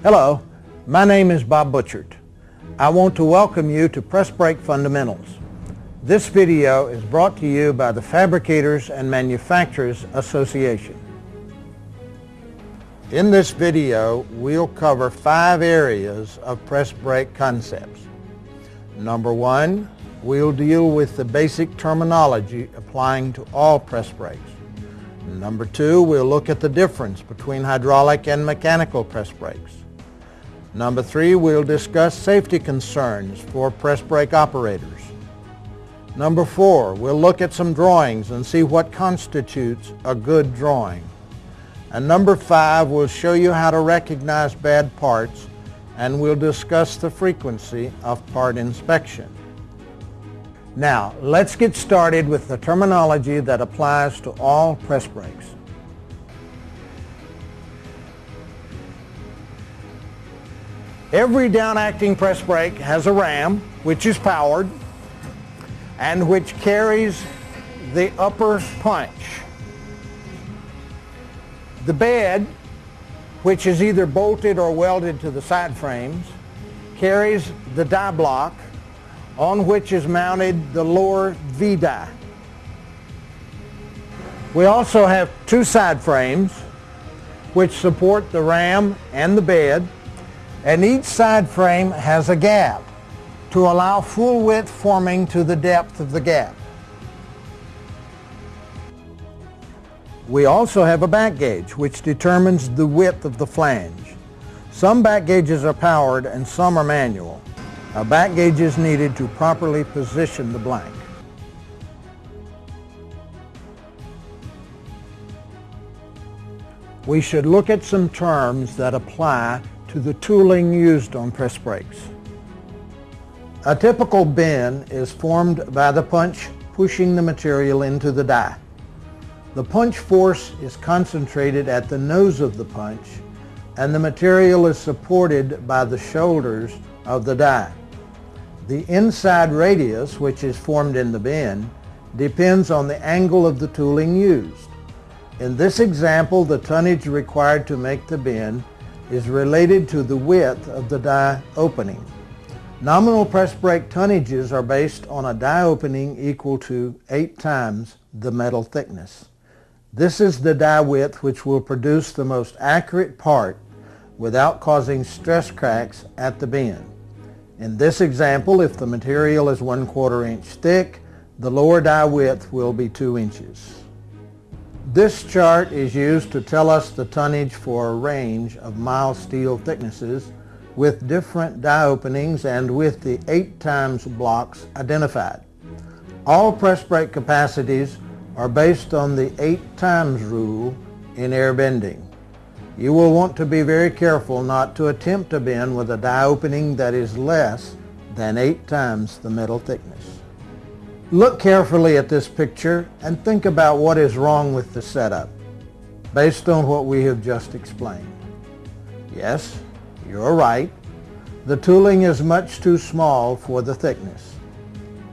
Hello, my name is Bob Butchert. I want to welcome you to Press Brake Fundamentals. This video is brought to you by the Fabricators and Manufacturers Association. In this video, we'll cover 5 areas of press brake concepts. Number 1, we'll deal with the basic terminology applying to all press brakes. Number 2, we'll look at the difference between hydraulic and mechanical press brakes. Number 3, we'll discuss safety concerns for press brake operators. Number 4, we'll look at some drawings and see what constitutes a good drawing. And number 5, we'll show you how to recognize bad parts, and we'll discuss the frequency of part inspection. Now, let's get started with the terminology that applies to all press brakes. Every down-acting press brake has a ram, which is powered, and which carries the upper punch. The bed, which is either bolted or welded to the side frames, carries the die block on which is mounted the lower V-die. We also have 2 side frames which support the ram and the bed, and each side frame has a gap to allow full width forming to the depth of the gap. We also have a back gauge which determines the width of the flange. Some back gauges are powered and some are manual. A back gauge is needed to properly position the blank. We should look at some terms that apply to the tooling used on press brakes. A typical bend is formed by the punch pushing the material into the die. The punch force is concentrated at the nose of the punch, and the material is supported by the shoulders of the die. The inside radius, which is formed in the bend, depends on the angle of the tooling used. In this example, the tonnage required to make the bend is related to the width of the die opening. Nominal press brake tonnages are based on a die opening equal to 8 times the metal thickness. This is the die width which will produce the most accurate part without causing stress cracks at the bend. In this example, if the material is 1/4 inch thick, the lower die width will be 2 inches. This chart is used to tell us the tonnage for a range of mild steel thicknesses with different die openings and with the 8 times blocks identified. All press brake capacities are based on the 8 times rule in air bending. You will want to be very careful not to attempt to bend with a die opening that is less than 8 times the metal thickness. Look carefully at this picture and think about what is wrong with the setup based on what we have just explained. Yes, you're right. The tooling is much too small for the thickness.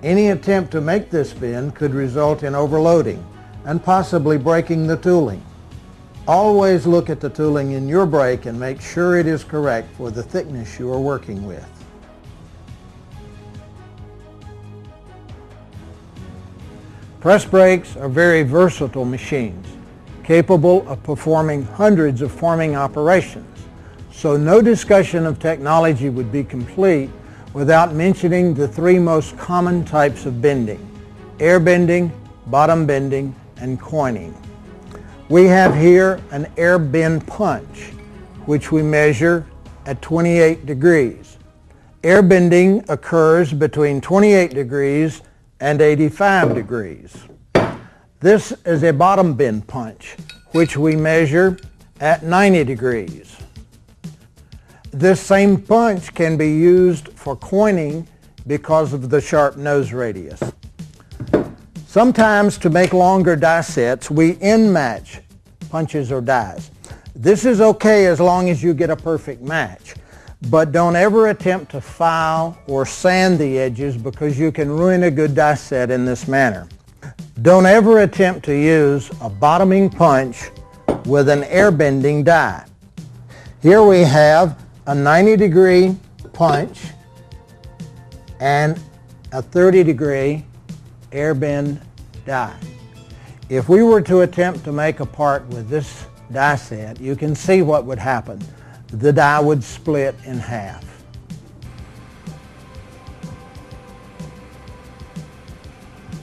Any attempt to make this bend could result in overloading and possibly breaking the tooling. Always look at the tooling in your brake and make sure it is correct for the thickness you are working with. Press brakes are very versatile machines, capable of performing hundreds of forming operations. So no discussion of technology would be complete without mentioning the 3 most common types of bending: air bending, bottom bending, and coining. We have here an air bend punch, which we measure at 28 degrees. Air bending occurs between 28 degrees and 85 degrees. This is a bottom bend punch, which we measure at 90 degrees. This same punch can be used for coining because of the sharp nose radius. Sometimes to make longer die sets, we end match punches or dies. This is okay as long as you get a perfect match, but don't ever attempt to file or sand the edges because you can ruin a good die set in this manner. Don't ever attempt to use a bottoming punch with an air bending die. Here we have a 90-degree punch, and a 30-degree air bend die. If we were to attempt to make a part with this die set, you can see what would happen. The die would split in half.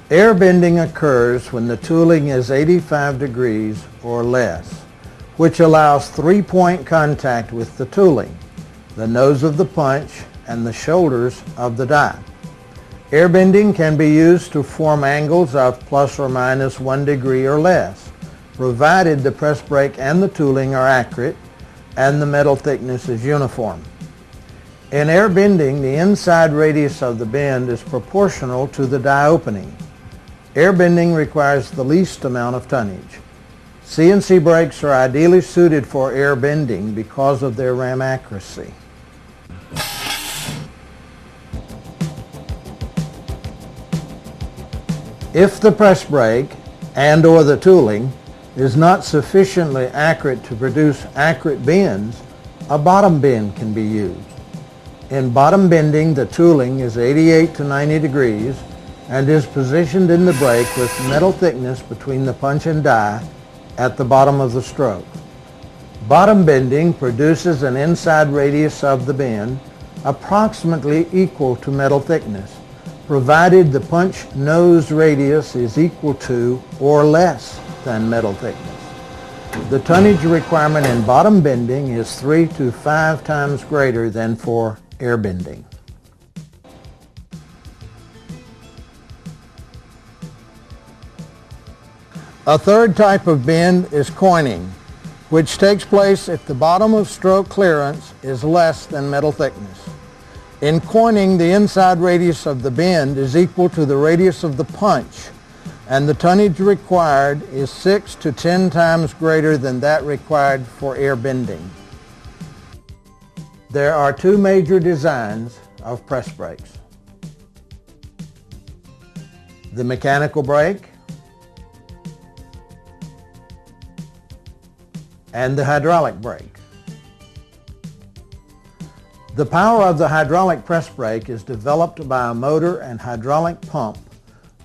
Air bending occurs when the tooling is 85 degrees or less, which allows three-point contact with the tooling, the nose of the punch, and the shoulders of the die. Air bending can be used to form angles of plus or minus 1 degree or less, provided the press brake and the tooling are accurate and the metal thickness is uniform. In air bending, the inside radius of the bend is proportional to the die opening. Air bending requires the least amount of tonnage. CNC brakes are ideally suited for air bending because of their ram accuracy. If the press brake and/or the tooling is not sufficiently accurate to produce accurate bends, a bottom bend can be used. In bottom bending, the tooling is 88 to 90 degrees and is positioned in the brake with metal thickness between the punch and die at the bottom of the stroke. Bottom bending produces an inside radius of the bend approximately equal to metal thickness, provided the punch nose radius is equal to or less than metal thickness. The tonnage requirement in bottom bending is 3 to 5 times greater than for air bending. A third type of bend is coining, which takes place if the bottom of stroke clearance is less than metal thickness. In coining, the inside radius of the bend is equal to the radius of the punch, and the tonnage required is 6 to 10 times greater than that required for air bending. There are two major designs of press brakes: the mechanical brake and the hydraulic brake. The power of the hydraulic press brake is developed by a motor and hydraulic pump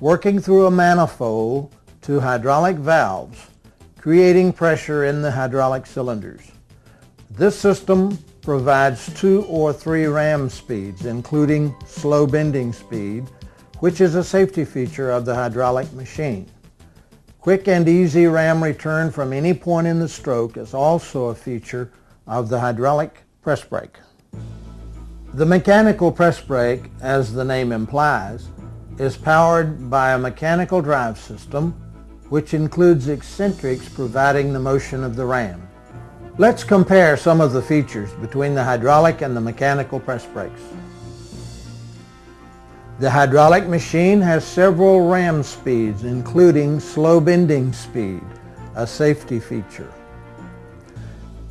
working through a manifold to hydraulic valves, creating pressure in the hydraulic cylinders. This system provides 2 or 3 ram speeds, including slow bending speed, which is a safety feature of the hydraulic machine. Quick and easy ram return from any point in the stroke is also a feature of the hydraulic press brake. The mechanical press brake, as the name implies, is powered by a mechanical drive system, which includes eccentrics providing the motion of the ram. Let's compare some of the features between the hydraulic and the mechanical press brakes. The hydraulic machine has several ram speeds, including slow bending speed, a safety feature.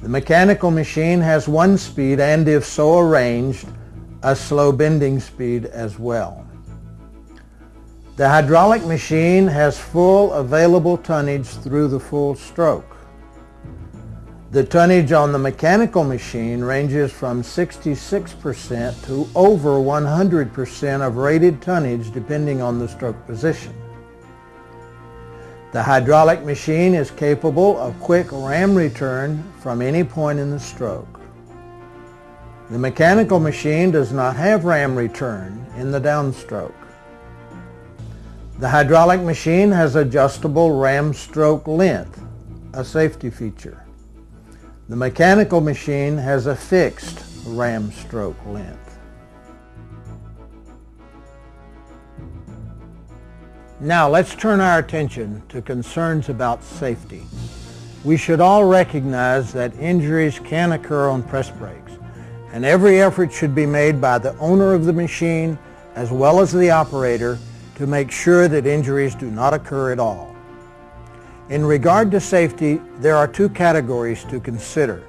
The mechanical machine has 1 speed and, if so arranged, a slow bending speed as well. The hydraulic machine has full available tonnage through the full stroke. The tonnage on the mechanical machine ranges from 66% to over 100% of rated tonnage depending on the stroke position. The hydraulic machine is capable of quick ram return from any point in the stroke. The mechanical machine does not have ram return in the downstroke. The hydraulic machine has adjustable ram stroke length, a safety feature. The mechanical machine has a fixed ram stroke length. Now let's turn our attention to concerns about safety. We should all recognize that injuries can occur on press brakes, and every effort should be made by the owner of the machine as well as the operator to make sure that injuries do not occur at all. In regard to safety, there are 2 categories to consider.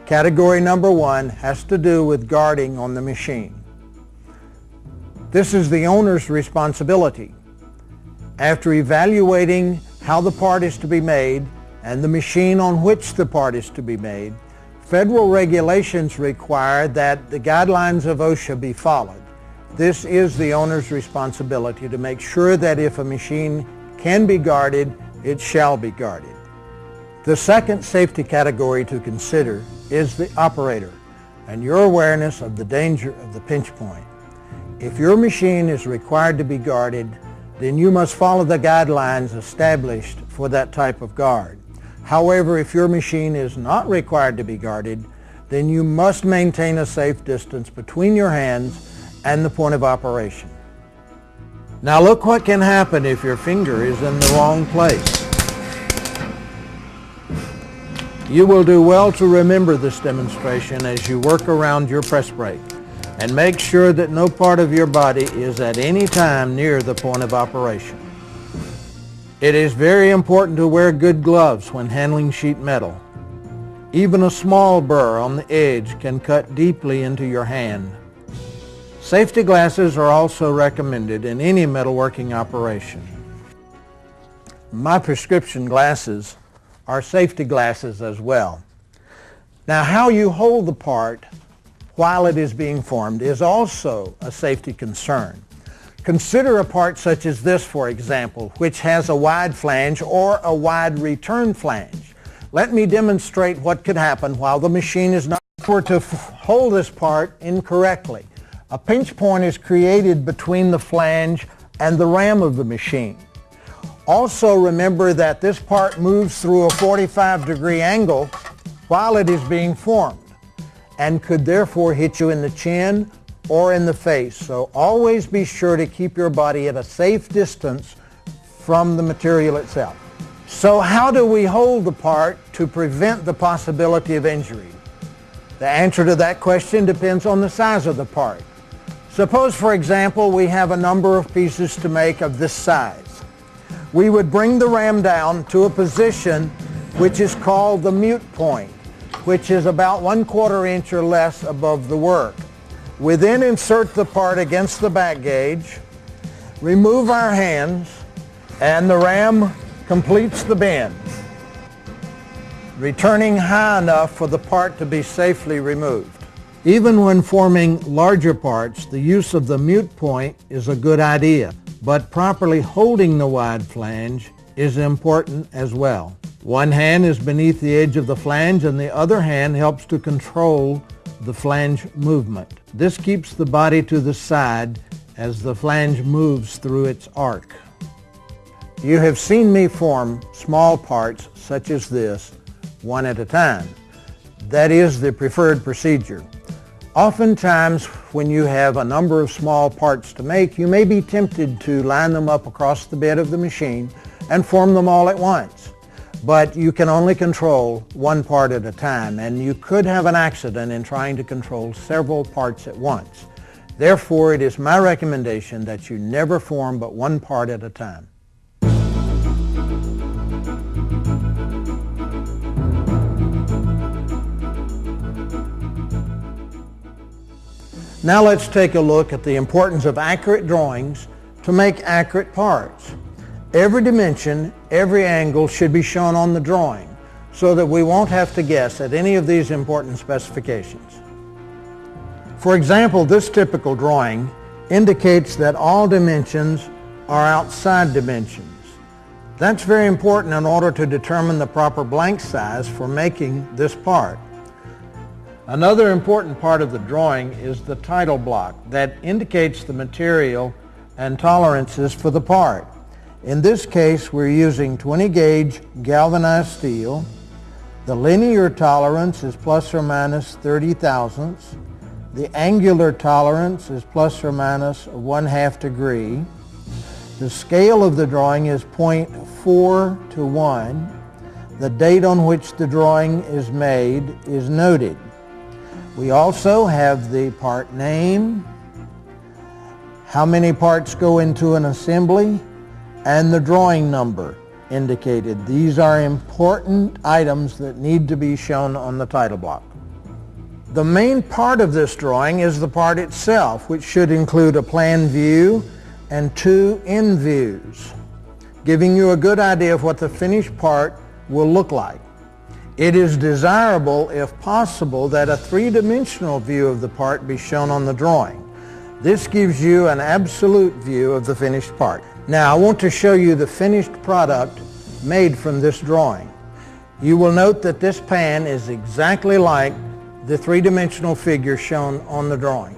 Category number 1 has to do with guarding on the machine. This is the owner's responsibility. After evaluating how the part is to be made and the machine on which the part is to be made, Federal regulations require that the guidelines of OSHA be followed. This is the owner's responsibility to make sure that if a machine can be guarded, it shall be guarded. The second safety category to consider is the operator and your awareness of the danger of the pinch point. If your machine is required to be guarded, then you must follow the guidelines established for that type of guard. However, if your machine is not required to be guarded, then you must maintain a safe distance between your hands and the point of operation. Now look what can happen if your finger is in the wrong place. You will do well to remember this demonstration as you work around your press brake, and make sure that no part of your body is at any time near the point of operation. It is very important to wear good gloves when handling sheet metal. Even a small burr on the edge can cut deeply into your hand. Safety glasses are also recommended in any metalworking operation. My prescription glasses are safety glasses as well. Now, how you hold the part while it is being formed is also a safety concern. Consider a part such as this, for example, which has a wide flange or a wide return flange. Let me demonstrate what could happen while the machine is not. If we were to hold this part incorrectly, a pinch point is created between the flange and the ram of the machine. Also remember that this part moves through a 45-degree angle while it is being formed and could therefore hit you in the chin or in the face. So always be sure to keep your body at a safe distance from the material itself. So how do we hold the part to prevent the possibility of injury? The answer to that question depends on the size of the part. Suppose, for example, we have a number of pieces to make of this size. We would bring the ram down to a position which is called the mute point, which is about 1/4 inch or less above the work. We then insert the part against the back gauge, remove our hands, and the ram completes the bend, returning high enough for the part to be safely removed. Even when forming larger parts, the use of the mute point is a good idea, but properly holding the wide flange is important as well. One hand is beneath the edge of the flange and the other hand helps to control the flange movement. This keeps the body to the side as the flange moves through its arc. You have seen me form small parts such as this, one at a time. That is the preferred procedure. Oftentimes, when you have a number of small parts to make, you may be tempted to line them up across the bed of the machine and form them all at once. But you can only control one part at a time, and you could have an accident in trying to control several parts at once. Therefore, it is my recommendation that you never form but one part at a time. Now let's take a look at the importance of accurate drawings to make accurate parts. Every dimension, every angle should be shown on the drawing so that we won't have to guess at any of these important specifications. For example, this typical drawing indicates that all dimensions are outside dimensions. That's very important in order to determine the proper blank size for making this part. Another important part of the drawing is the title block that indicates the material and tolerances for the part. In this case, we're using 20 gauge galvanized steel. The linear tolerance is plus or minus 30 thousandths. The angular tolerance is plus or minus 1/2 degree. The scale of the drawing is 0.4 to 1. The date on which the drawing is made is noted. We also have the part name, how many parts go into an assembly, and the drawing number indicated. These are important items that need to be shown on the title block. The main part of this drawing is the part itself, which should include a plan view and 2 end views, giving you a good idea of what the finished part will look like. It is desirable, if possible, that a three-dimensional view of the part be shown on the drawing. This gives you an absolute view of the finished part. Now, I want to show you the finished product made from this drawing. You will note that this pan is exactly like the three-dimensional figure shown on the drawing.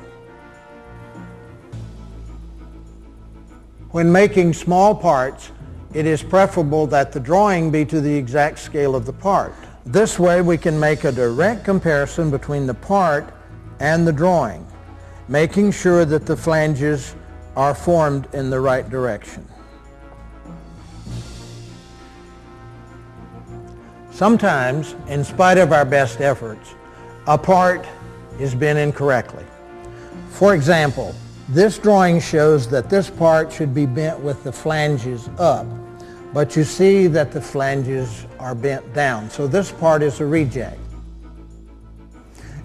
When making small parts, it is preferable that the drawing be to the exact scale of the part. This way we can make a direct comparison between the part and the drawing, making sure that the flanges are formed in the right direction. Sometimes, in spite of our best efforts, a part is bent incorrectly. For example, this drawing shows that this part should be bent with the flanges up, but you see that the flanges are bent down, so this part is a reject.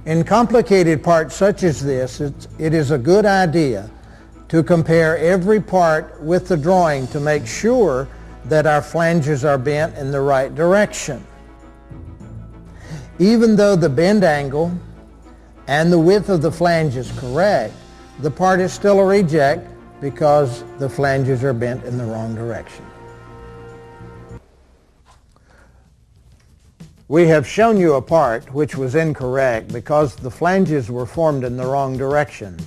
In complicated parts such as this, it is a good idea to compare every part with the drawing to make sure that our flanges are bent in the right direction. Even though the bend angle and the width of the flange is correct, the part is still a reject because the flanges are bent in the wrong direction. We have shown you a part which was incorrect because the flanges were formed in the wrong direction.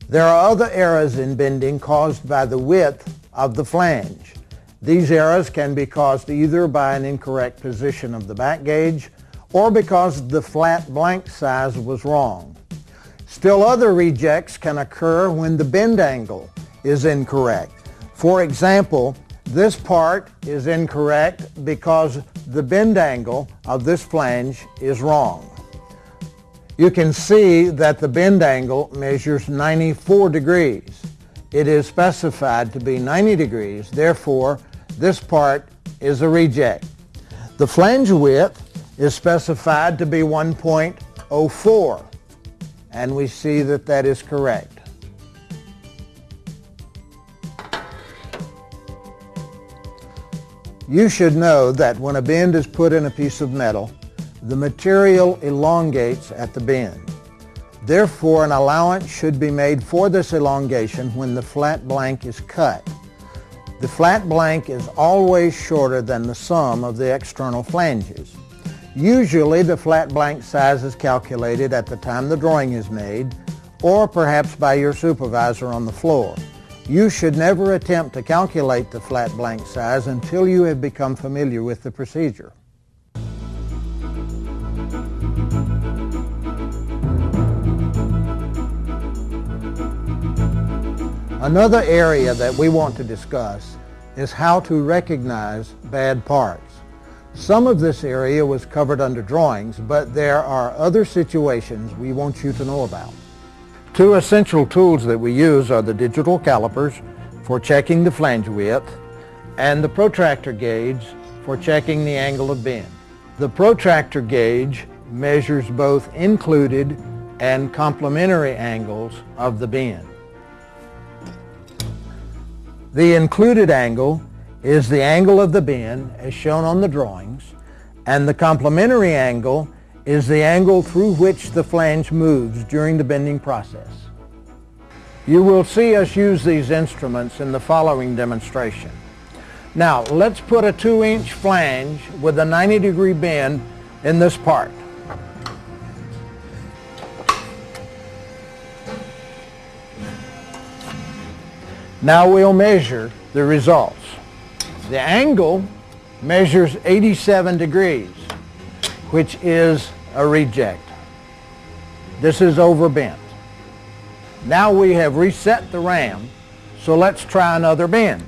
There are other errors in bending caused by the width of the flange. These errors can be caused either by an incorrect position of the back gauge or because the flat blank size was wrong. Still other rejects can occur when the bend angle is incorrect. For example, this part is incorrect because the bend angle of this flange is wrong. You can see that the bend angle measures 94 degrees. It is specified to be 90 degrees, therefore this part is a reject. The flange width is specified to be 1.04, and we see that that is correct. You should know that when a bend is put in a piece of metal, the material elongates at the bend. Therefore, an allowance should be made for this elongation when the flat blank is cut. The flat blank is always shorter than the sum of the external flanges. Usually, the flat blank size is calculated at the time the drawing is made, or perhaps by your supervisor on the floor. You should never attempt to calculate the flat blank size until you have become familiar with the procedure. Another area that we want to discuss is how to recognize bad parts. Some of this area was covered under drawings, but there are other situations we want you to know about. Two essential tools that we use are the digital calipers for checking the flange width and the protractor gauge for checking the angle of bend. The protractor gauge measures both included and complementary angles of the bend. The included angle is the angle of the bend as shown on the drawings, and the complementary angle is the angle through which the flange moves during the bending process. You will see us use these instruments in the following demonstration. Now, let's put a 2-inch flange with a 90-degree bend in this part. Now we'll measure the results. The angle measures 87 degrees, which is a reject. This is overbent. Now we have reset the ram, so let's try another bend.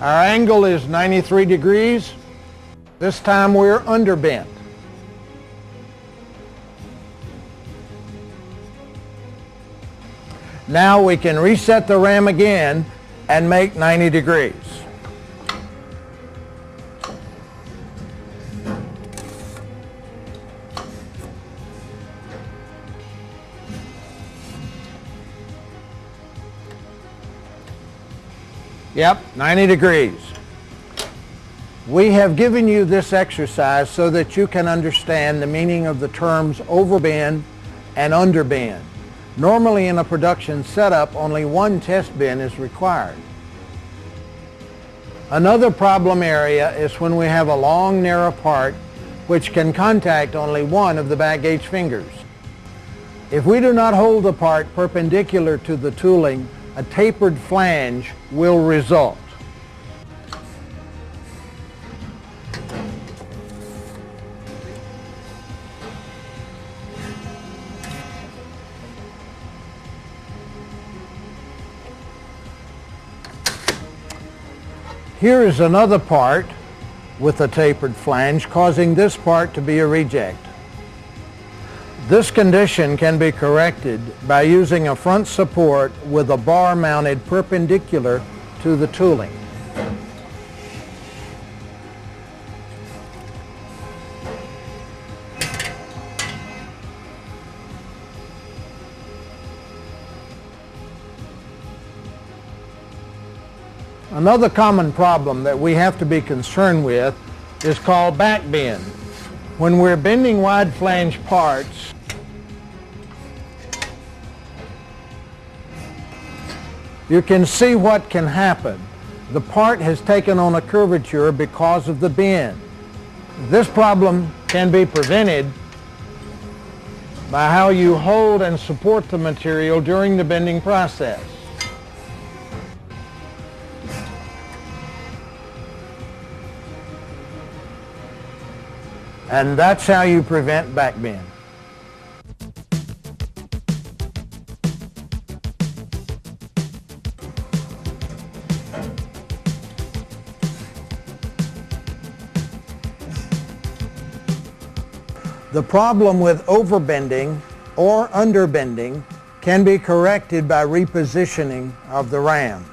Our angle is 93 degrees. This time we're underbent. Now we can reset the ram again and make 90 degrees. Yep, 90 degrees. We have given you this exercise so that you can understand the meaning of the terms overbend and underbend. Normally in a production setup, only one test bend is required. Another problem area is when we have a long, narrow part which can contact only one of the back gauge fingers. If we do not hold the part perpendicular to the tooling, a tapered flange will result. Here is another part with a tapered flange, causing this part to be a reject. This condition can be corrected by using a front support with a bar mounted perpendicular to the tooling. Another common problem that we have to be concerned with is called back bend. When we're bending wide flange parts, you can see what can happen. The part has taken on a curvature because of the bend. This problem can be prevented by how you hold and support the material during the bending process. And that's how you prevent back bend. The problem with overbending or underbending can be corrected by repositioning of the ram.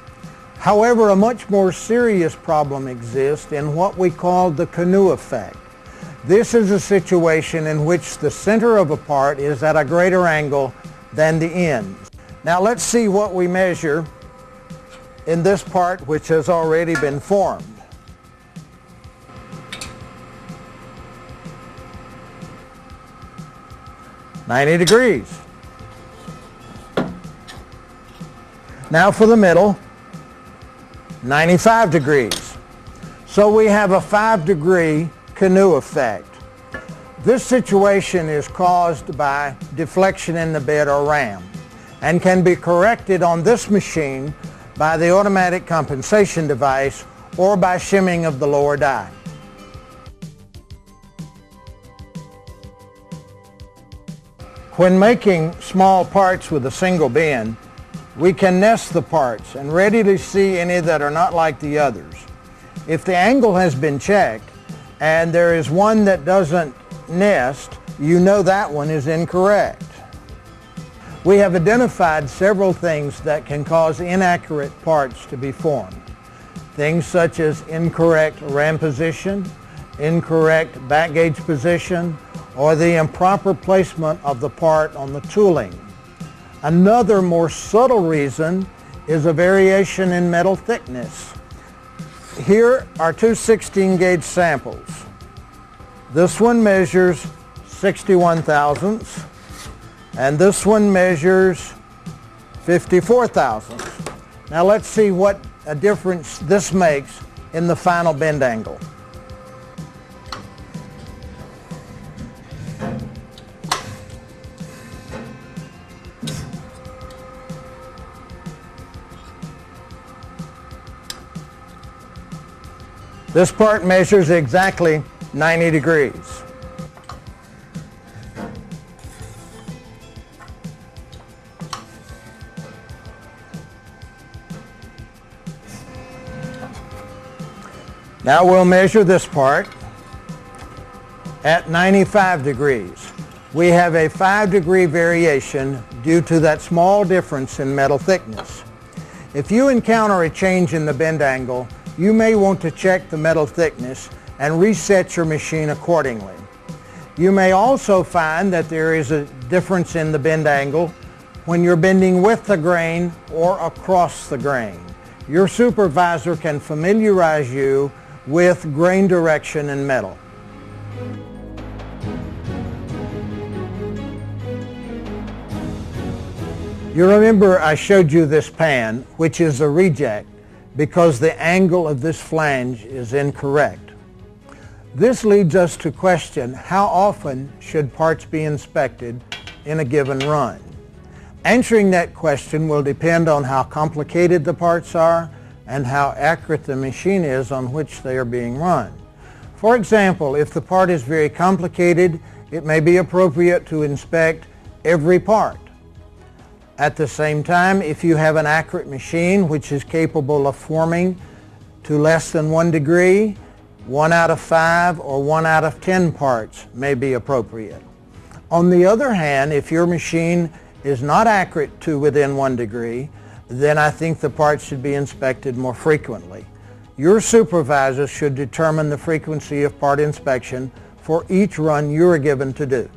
However, a much more serious problem exists in what we call the canoe effect. This is a situation in which the center of a part is at a greater angle than the ends. Now let's see what we measure in this part which has already been formed. "90 degrees. Now for the middle, 95 degrees. So we have a 5-degree canoe effect. This situation is caused by deflection in the bed or ram and can be corrected on this machine by the automatic compensation device or by shimming of the lower die. When making small parts with a single bend, we can nest the parts and readily see any that are not like the others. If the angle has been checked and there is one that doesn't nest, you know that one is incorrect. We have identified several things that can cause inaccurate parts to be formed. Things such as incorrect ram position, incorrect back gauge position, or the improper placement of the part on the tooling. Another more subtle reason is a variation in metal thickness. Here are two 16-gauge samples. This one measures 61 thousandths and this one measures 54 thousandths. Now let's see what a difference this makes in the final bend angle. This part measures exactly 90 degrees. Now we'll measure this part at 95 degrees. We have a 5-degree variation due to that small difference in metal thickness. If you encounter a change in the bend angle, you may want to check the metal thickness and reset your machine accordingly. You may also find that there is a difference in the bend angle when you're bending with the grain or across the grain. your supervisor can familiarize you with grain direction in metal. You remember I showed you this pan, which is a reject because the angle of this flange is incorrect. This leads us to question how often should parts be inspected in a given run. Answering that question will depend on how complicated the parts are and how accurate the machine is on which they are being run. For example, if the part is very complicated, it may be appropriate to inspect every part. At the same time, if you have an accurate machine which is capable of forming to less than 1 degree, 1 out of 5 or 1 out of 10 parts may be appropriate. On the other hand, if your machine is not accurate to within 1 degree, then I think the parts should be inspected more frequently. Your supervisor should determine the frequency of part inspection for each run you are given to do.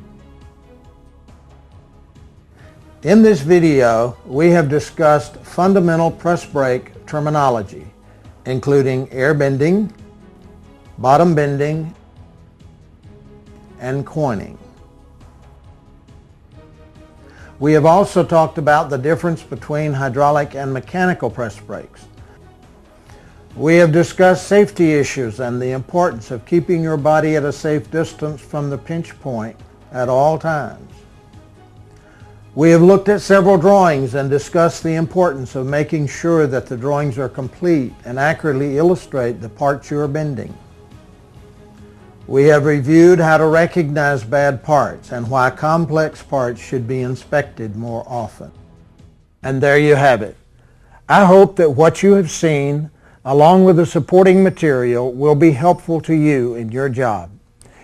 In this video, we have discussed fundamental press brake terminology, including air bending, bottom bending, and coining. We have also talked about the difference between hydraulic and mechanical press brakes. We have discussed safety issues and the importance of keeping your body at a safe distance from the pinch point at all times. We have looked at several drawings and discussed the importance of making sure that the drawings are complete and accurately illustrate the parts you are bending. We have reviewed how to recognize bad parts and why complex parts should be inspected more often. And there you have it. I hope that what you have seen, along with the supporting material, will be helpful to you in your job.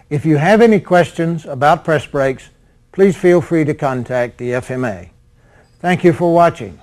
If you have any questions about press brakes, please feel free to contact the FMA. Thank you for watching.